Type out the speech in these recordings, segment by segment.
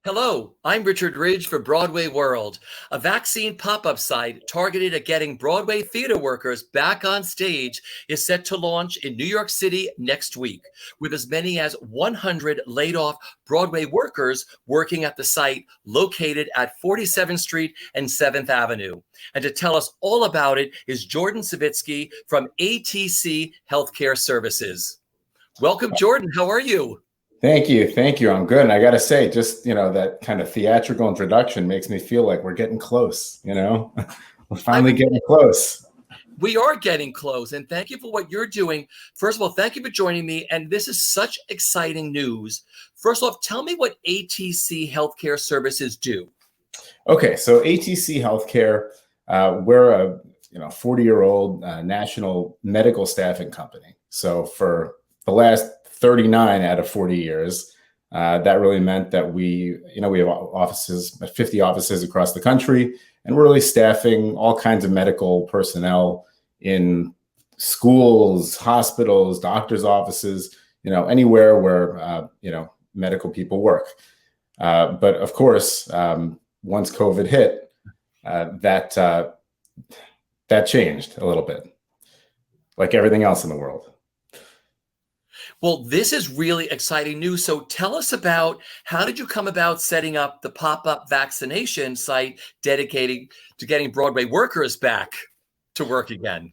Hello, I'm Richard Ridge for Broadway World, a vaccine pop-up site targeted at getting Broadway theater workers back on stage is set to launch in New York City next week, with as many as 100 laid-off Broadway workers working at the site located at 47th Street and 7th Avenue. And to tell us all about it is Jordan Savitsky from ATC Healthcare Services. Welcome, Jordan. How are you? Thank you. Thank you. I'm good. And I got to say, just, that kind of theatrical introduction makes me feel like we're getting close, we're finally getting close. We are getting close. And thank you for what you're doing. First of all, thank you for joining me. And this is such exciting news. First off, tell me what ATC Healthcare Services do. Okay. So ATC Healthcare, we're a 40-year-old national medical staffing company. So for the last 39 out of 40 years. That really meant that we have offices, 50 offices across the country, and we're really staffing all kinds of medical personnel in schools, hospitals, doctors' offices, anywhere where, medical people work. But of course, once COVID hit, that changed a little bit, like everything else in the world. Well, this is really exciting news. So tell us about how did you come about setting up the pop-up vaccination site dedicated to getting Broadway workers back to work again?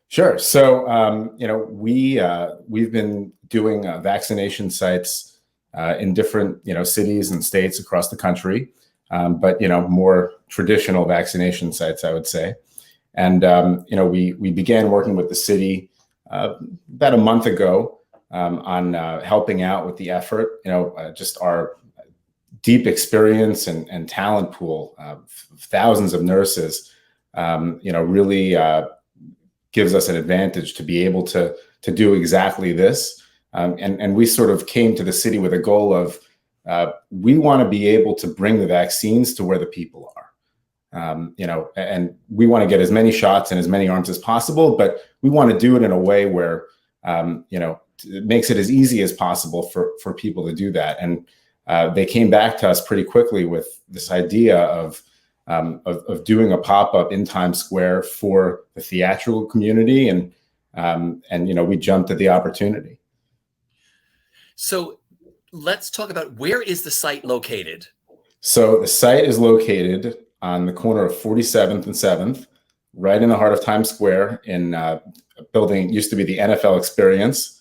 Sure. So, we've been doing vaccination sites in different, cities and states across the country, but, more traditional vaccination sites, I would say. And, we began working with the city about a month ago. On helping out with the effort, just our deep experience and talent pool of thousands of nurses, really gives us an advantage to be able to do exactly this. And we sort of came to the city with a goal of we want to be able to bring the vaccines to where the people are. And we want to get as many shots and as many arms as possible, but we want to do it in a way where, it makes it as easy as possible for people to do that. And they came back to us pretty quickly with this idea of doing a pop-up in Times Square for the theatrical community. And we jumped at the opportunity. So let's talk about, where is the site located? So the site is located on the corner of 47th and 7th, right in the heart of Times Square, in a building used to be the NFL Experience.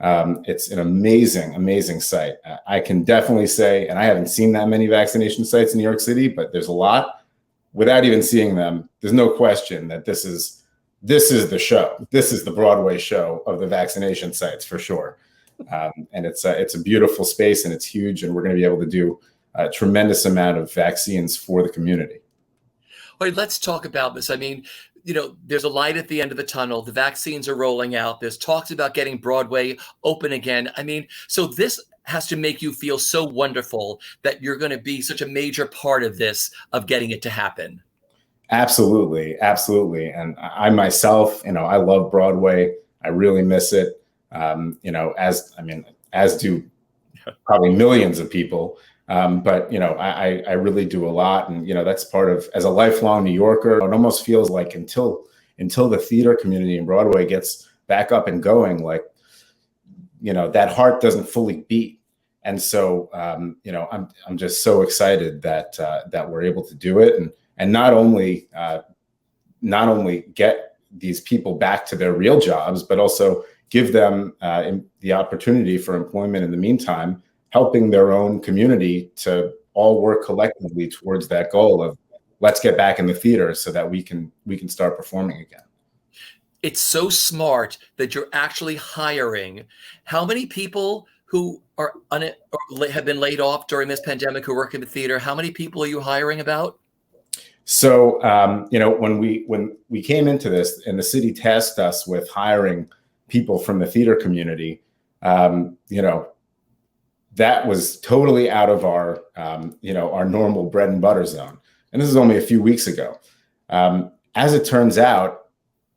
It's an amazing, amazing site. I can definitely say, and I haven't seen that many vaccination sites in New York City, but there's a lot. Without even seeing them, there's no question that this is the show. This is the Broadway show of the vaccination sites for sure. And it's a beautiful space, and it's huge, and we're going to be able to do a tremendous amount of vaccines for the community. All right, let's talk about this. I mean, there's a light at the end of the tunnel. The vaccines are rolling out. There's talks about getting Broadway open again. I mean, so this has to make you feel so wonderful that you're going to be such a major part of this, of getting it to happen. Absolutely. Absolutely. And I myself, I love Broadway. I really miss it. As do probably millions of people. But I really do a lot, and that's part of, as a lifelong New Yorker, it almost feels like until the theater community in Broadway gets back up and going, like that heart doesn't fully beat. And so I'm just so excited that we're able to do it, and not only get these people back to their real jobs, but also give them the opportunity for employment in the meantime, helping their own community to all work collectively towards that goal of let's get back in the theater so that we can start performing again. It's so smart that you're actually hiring. How many people who are have been laid off during this pandemic who work in the theater? How many people are you hiring about? So, when we came into this and the city tasked us with hiring people from the theater community, that was totally out of our normal bread and butter zone. And this is only a few weeks ago. As it turns out,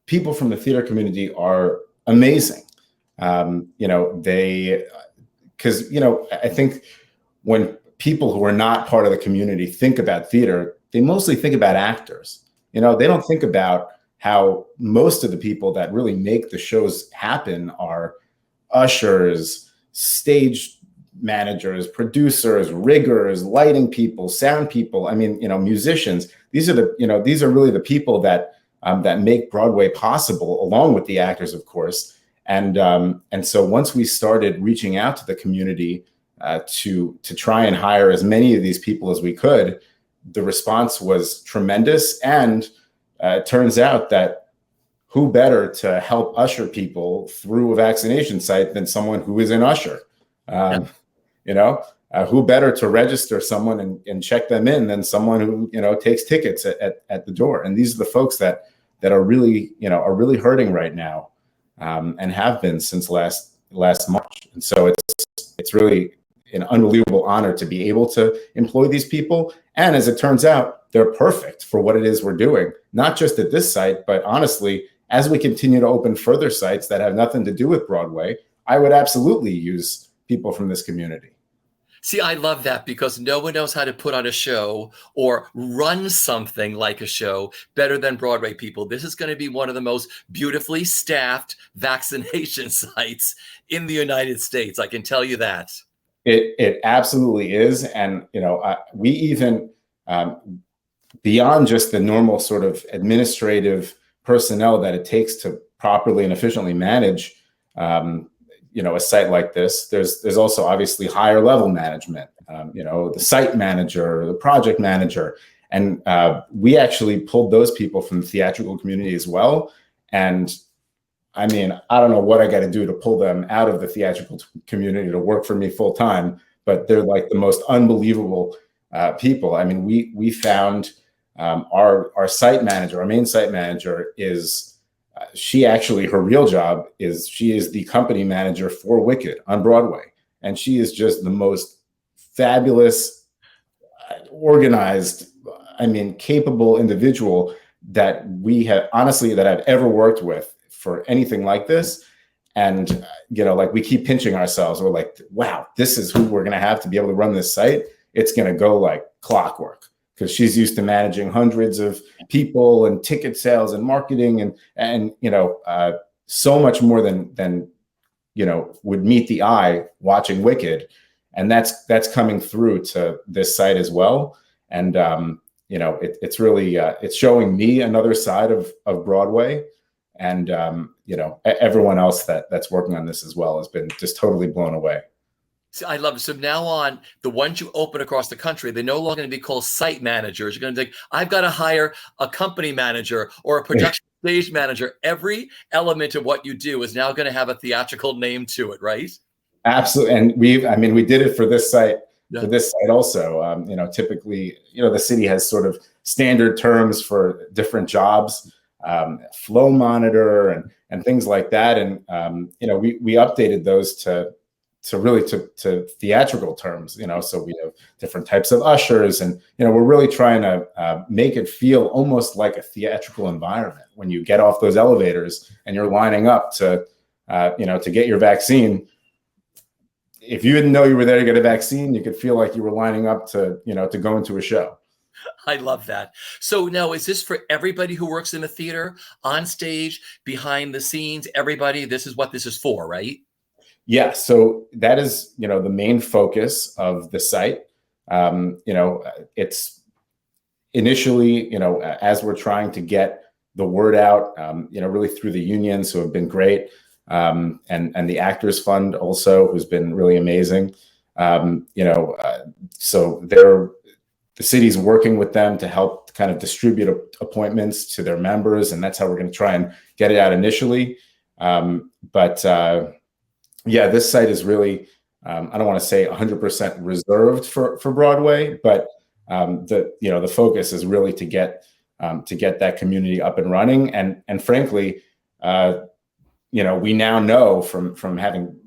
people from the theater community are amazing. Because I think when people who are not part of the community think about theater, they mostly think about actors. You know, they don't think about how most of the people that really make the shows happen are ushers, stage managers, producers, riggers, lighting people, sound people. I mean, you know, musicians. These are the, you know, these are really the people that that make Broadway possible, along with the actors, of course. And so once we started reaching out to the community to try and hire as many of these people as we could, the response was tremendous. And it turns out that who better to help usher people through a vaccination site than someone who is an usher? You know, who better to register someone and check them in than someone who, you know, takes tickets at the door? And these are the folks that are really, you know, are really hurting right now, and have been since last March. And so it's really an unbelievable honor to be able to employ these people. And as it turns out, they're perfect for what it is we're doing, not just at this site, but honestly, as we continue to open further sites that have nothing to do with Broadway, I would absolutely use people from this community. See, I love that, because no one knows how to put on a show or run something like a show better than Broadway people. This is going to be one of the most beautifully staffed vaccination sites in the United States. I can tell you that. It absolutely is. And, you know, we even, beyond just the normal sort of administrative personnel that it takes to properly and efficiently manage, you know, a site like this, there's also obviously higher level management, you know, the site manager, the project manager. And we actually pulled those people from the theatrical community as well. And I mean, I don't know what I got to do to pull them out of the theatrical community to work for me full time, but they're like the most unbelievable people. I mean, we found our site manager, our main site manager is, she actually, her real job is she is the company manager for Wicked on Broadway. And she is just the most fabulous, organized, I mean, capable individual that we have, honestly, that I've ever worked with for anything like this. And, you know, like, we keep pinching ourselves. We're like, wow, this is who we're going to have to be able to run this site. It's going to go like clockwork, because she's used to managing hundreds of people and ticket sales and marketing and you know, so much more than you know, would meet the eye watching Wicked. And that's coming through to this site as well. And you know, it's really it's showing me another side of Broadway. And you know, everyone else that's working on this as well has been just totally blown away. See, I love it. So now on, the ones you open across the country, they're no longer going to be called site managers. You're going to think, I've got to hire a company manager or a production stage manager. Every element of what you do is now going to have a theatrical name to it, right? Absolutely. And I mean, we did it for this site, also. You know, typically, you know, the city has sort of standard terms for different jobs, flow monitor and things like that. And, you know, we updated those to theatrical terms, you know, so we have different types of ushers, and, you know, we're really trying to make it feel almost like a theatrical environment when you get off those elevators and you're lining up to, you know, to get your vaccine. If you didn't know you were there to get a vaccine, you could feel like you were lining up to, you know, to go into a show. I love that. So now, is this for everybody who works in the theater, on stage, behind the scenes, everybody? This is what this is for, right? Yeah, so that is, you know, the main focus of the site. You know, it's initially, you know, as we're trying to get the word out, you know, really through the unions who have been great, and the Actors Fund also, who's been really amazing. You know, so the city's working with them to help kind of distribute appointments to their members, and that's how we're going to try and get it out initially. Yeah, this site is really, I don't want to say 100% reserved for Broadway, but the focus is really to get that community up and running. And frankly, you know, we now know from having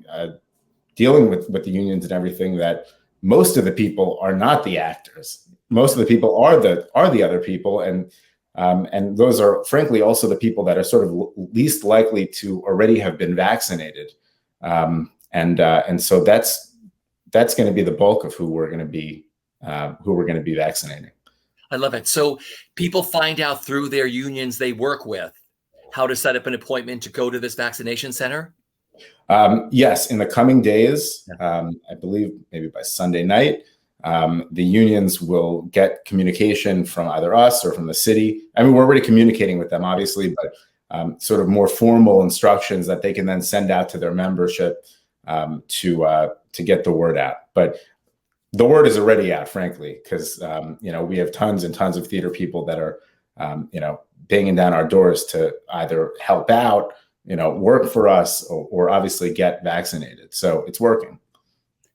dealing with the unions and everything that most of the people are not the actors. Most of the people are the other people, and those are frankly also the people that are sort of least likely to already have been vaccinated. And so that's going to be the bulk of who we're going to be who we're going to be vaccinating. I love it. So people find out through their unions they work with how to set up an appointment to go to this vaccination center? Yes, in the coming days, I believe maybe by Sunday night, the unions will get communication from either us or from the city. I mean, we're already communicating with them, obviously, but sort of more formal instructions that they can then send out to their membership to get the word out. But the word is already out, frankly, because we have tons and tons of theater people that are banging down our doors to either help out, work for us, or obviously get vaccinated. So it's working.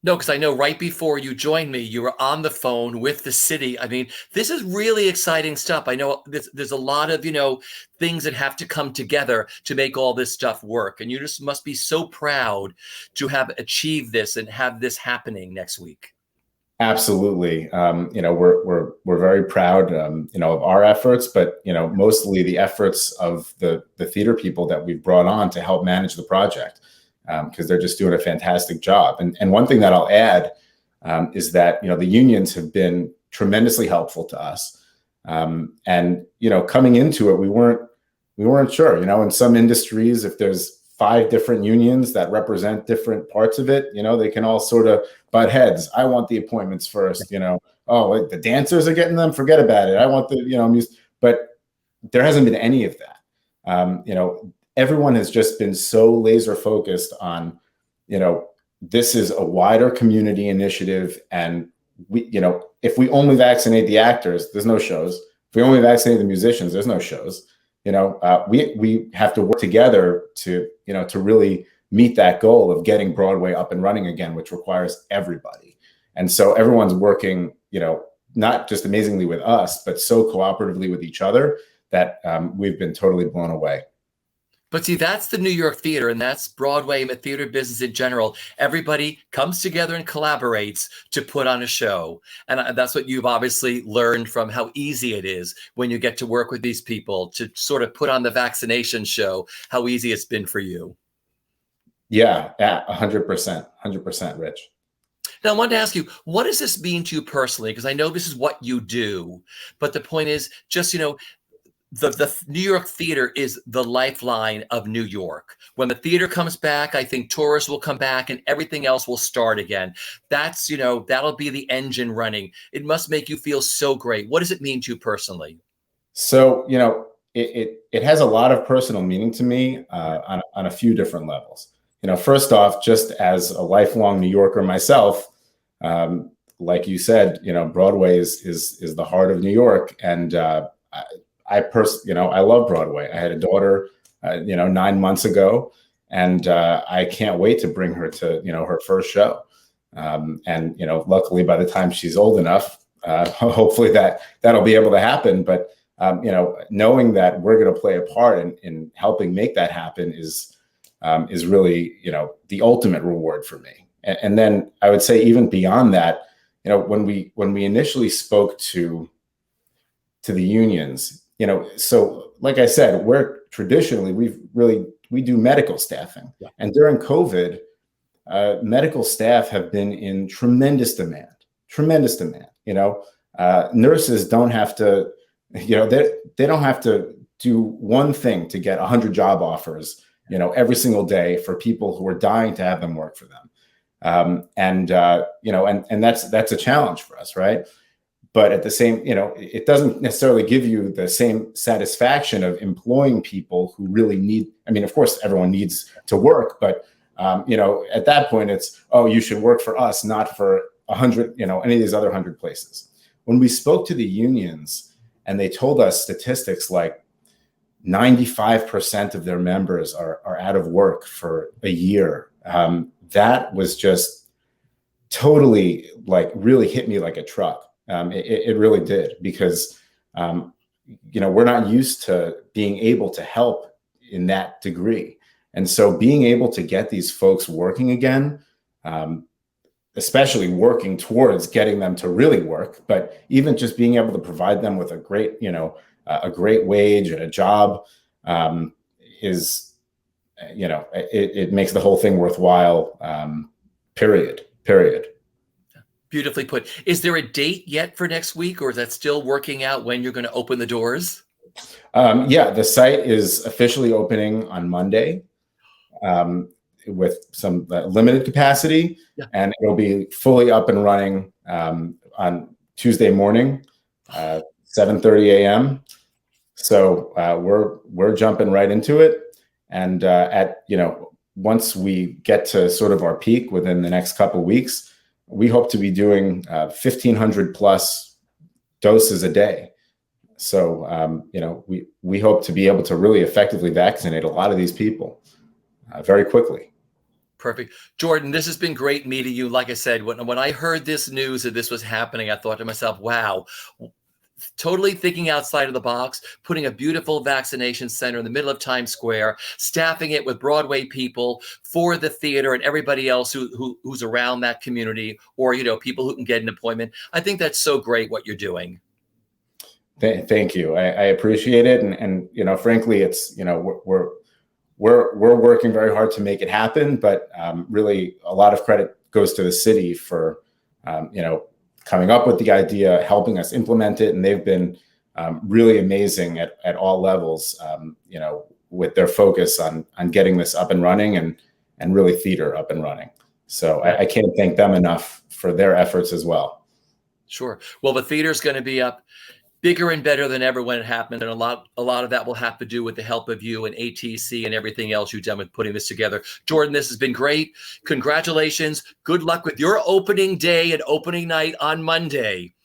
No, because I know right before you joined me, you were on the phone with the city. I mean, this is really exciting stuff. I know there's a lot of, things that have to come together to make all this stuff work. And you just must be so proud to have achieved this and have this happening next week. Absolutely. We're very proud, of our efforts, but, mostly the efforts of the theater people that we've brought on to help manage the project, because they're just doing a fantastic job. And one thing that I'll add is that, the unions have been tremendously helpful to us. And, coming into it, we weren't sure, in some industries, if there's 5 different unions that represent different parts of it, they can all sort of butt heads. I want the appointments first, oh, the dancers are getting them, forget about it. I want the, music. But there hasn't been any of that. Everyone has just been so laser focused on, this is a wider community initiative. And we, if we only vaccinate the actors, there's no shows. If we only vaccinate the musicians, there's no shows. We have to work together to really meet that goal of getting Broadway up and running again, which requires everybody. And so everyone's working, not just amazingly with us, but so cooperatively with each other that we've been totally blown away. But see, that's the New York theater, and that's Broadway and the theater business in general. Everybody comes together and collaborates to put on a show. And that's what you've obviously learned from how easy it is when you get to work with these people to sort of put on the vaccination show, how easy it's been for you. Yeah, 100%, Rich. Now, I wanted to ask you, what does this mean to you personally? Because I know this is what you do, but the point is just, the New York theater is the lifeline of New York. When the theater comes back, I think tourists will come back and everything else will start again. That's, that'll be the engine running. It must make you feel so great. What does it mean to you personally? So, it has a lot of personal meaning to me on a few different levels. First off, just as a lifelong New Yorker myself, like you said, Broadway is the heart of New York. And I love Broadway. I had a daughter, 9 months ago, and I can't wait to bring her to, her first show. And, luckily by the time she's old enough, hopefully that'll be able to happen. But, knowing that we're going to play a part in helping make that happen is really, the ultimate reward for me. And then I would say even beyond that, when we initially spoke to the unions, so like I said, we do medical staffing. Yeah. And during COVID, medical staff have been in tremendous demand. Nurses don't have to, they don't have to do one thing to get 100 job offers, every single day for people who are dying to have them work for them. And that's a challenge for us, right? But at the same, it doesn't necessarily give you the same satisfaction of employing people who really need, of course, everyone needs to work, but, at that point it's, oh, you should work for us, not for 100, any of these other 100 places. When we spoke to the unions and they told us statistics like 95% of their members are out of work for a year, that was just totally really hit me like a truck. It really did, because, we're not used to being able to help in that degree. And so being able to get these folks working again, especially working towards getting them to really work, but even just being able to provide them with a great wage and a job is, it makes the whole thing worthwhile, period. Beautifully put. Is there a date yet for next week, or is that still working out when you're going to open the doors? Yeah, the site is officially opening on Monday, um, with some limited capacity, Yeah. and it'll be fully up and running on Tuesday morning, 7:30 a.m. So we're jumping right into it, and once we get to sort of our peak within the next couple of weeks, we hope to be doing 1,500 plus doses a day. So we hope to be able to really effectively vaccinate a lot of these people very quickly. Perfect. Jordan, this has been great meeting you. Like I said, when I heard this news that this was happening, I thought to myself, wow, totally thinking outside of the box, putting a beautiful vaccination center in the middle of Times Square, staffing it with Broadway people for the theater and everybody else who's around that community, or, people who can get an appointment. I think that's so great what you're doing. Thank you. I appreciate it. And frankly, it's, we're working very hard to make it happen, but really a lot of credit goes to the city for, coming up with the idea, helping us implement it. And they've been really amazing at all levels, with their focus on getting this up and running and really theater up and running. So I can't thank them enough for their efforts as well. Sure. Well, the theater's going to be up bigger and better than ever when it happened. And a lot of that will have to do with the help of you and ATC and everything else you've done with putting this together. Jordan, this has been great. Congratulations. Good luck with your opening day and opening night on Monday.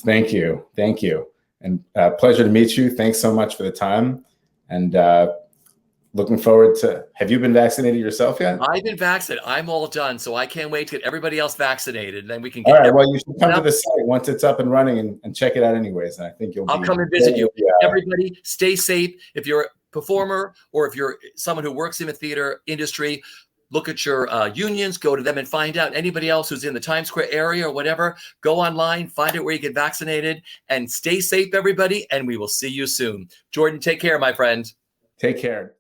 Thank you. Thank you. And pleasure to meet you. Thanks so much for the time. And looking forward to, have you been vaccinated yourself yet? I've been vaccinated. I'm all done. So I can't wait to get everybody else vaccinated. And then we can get. All right. Well, you should come to the site once it's up and running and check it out anyways. And I think I'll come and visit you. Everybody stay safe. If you're a performer or if you're someone who works in the theater industry, look at your unions, go to them and find out. Anybody else who's in the Times Square area or whatever, go online, find out where you get vaccinated, and stay safe, everybody. And we will see you soon. Jordan, take care, my friend. Take care.